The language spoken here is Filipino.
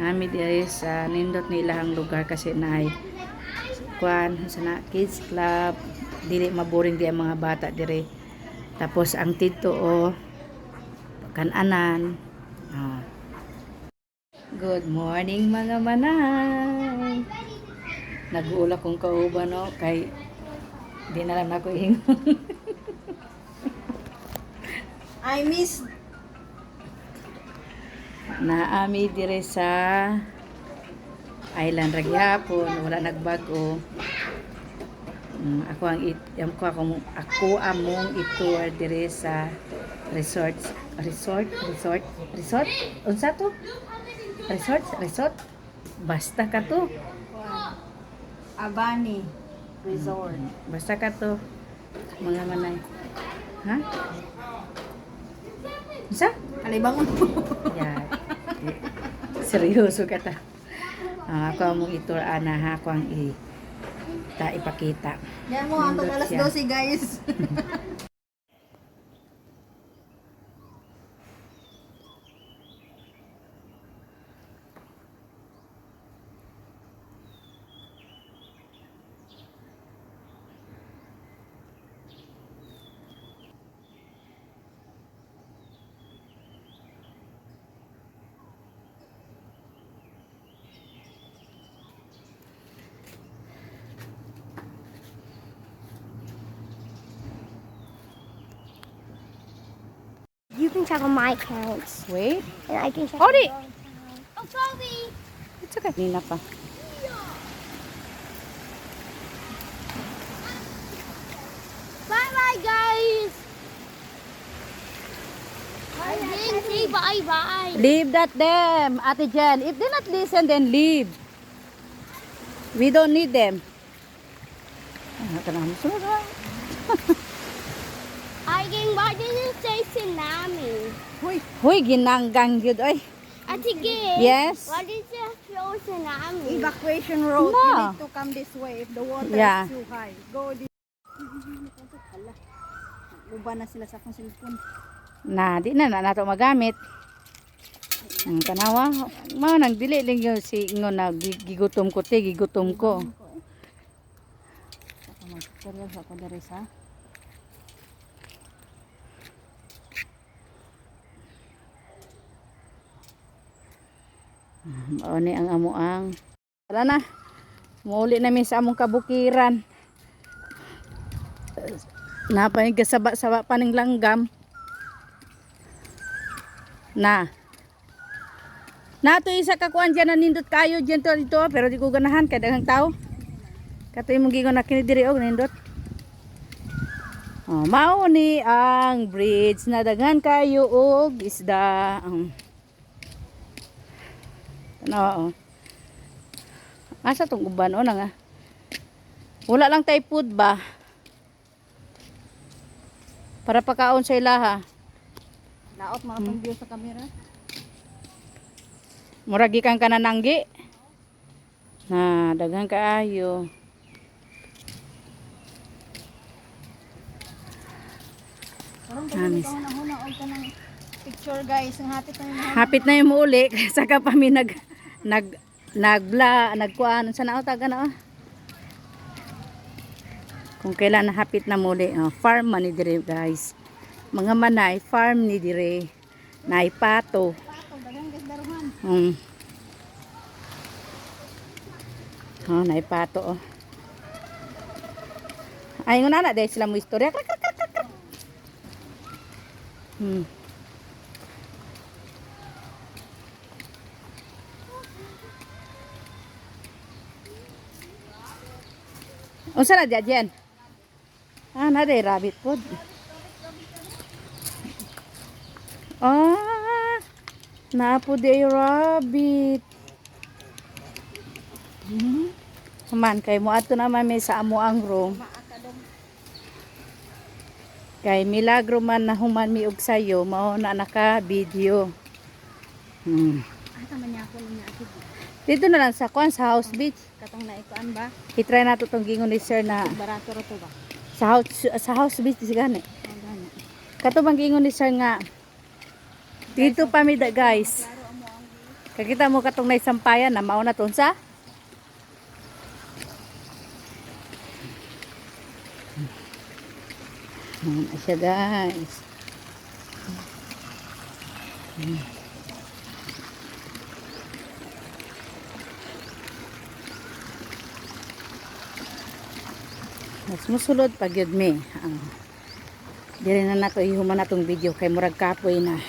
Nami diri sa nindot nilang lugar kasi naay kuan sana kids club, dili maboring di ang mga bata dire. Tapos ang tidto kan-anan. Ah. Good morning mga manay. Nag-uula kong kauban no kay di na lang ako ingon. I miss Naami dire sa Island ra gyapon, wala nagbago. Ako among itour dire sa resort unsa to? Resort basta ka to. Abani Resort. Basta ka to mga manay. Ha? Unsa? Kalibangon. Yeah. Seryoso ka ta. Ako among itour ana ha ako ang ipakita. Yan mo, hanggang alas 12 guys. You can check on my accounts. Wait. And I can check Odi! on yours. Oh, Chloe! It's okay. Nina pa. Bye-bye, guys! I didn't say bye-bye. Leave that them, Ate Jen. If they not listen, then leave. We don't need them. I can why didn't say tsunami? Huy, ginanggang yun. Oy. Ate Gay, Yes? why did you show tsunami? Evacuation road. No. You need to come this way if the water Yeah. is too high. Go this. Luba na sila sa akong cellphone. Di na nato magamit. Ang tanawa, mao nang dili lang yung si ingon na gigutom ko te, gigutom ko. Ako mag-tutorial sa ako dere sa. Mao ni ang amuang. Tara na. Muli namin sa among kabukiran. Napay gasaba-saba pa ning langgam. Nato isa ka kuan diyan na nindot kayo diyan to dito pero di ko ganahan kay daghang tao. Katoy mong gingon na kini diri og nindot. Oh, mao ni ang bridge na daghan kayo og isda. Ano? Asa tong uban o na nga. Wala lang tay food ba? Para pakaon sa ilaha. Laot mga pang view sa camera. Murag gikan ka na nanggi. Na daghan kaayo. Karon Amis. ko na huna og kanang picture guys. Ang hapit na yung Hapit na yung muuli saka pa mi nagkuan sa nao taga na. Kung kailan hapit na muli, farm man ni dire guys. Mga manay farm ni dire. Nay pato. pato. Dagang guys daruhan. Nay pato. Ay nguna na dahil sila mo istorya. Unsa na diyan? Na day rabbit food. Napo day rabbit. Man kay mo ato naman may sa amo ang room. Kay milagro man na human mi og sayo mao na naka video. Ata man niya ako niya akid. Dito na lang sa kuan sa House Beach. Katong naikuan ba? I-try nato tong gingon ni sir na Barato ra to ba? sa House Beach sigani. Ang gani. Kato bang gingon ni sir nga dito pa mi da guys. Klaro ang Kakita mo katong naisampayan na mauna to sa? Siya guys. Mas musulod pag yun mi. Dire na nato ihuman natong video kay murag kapoy na.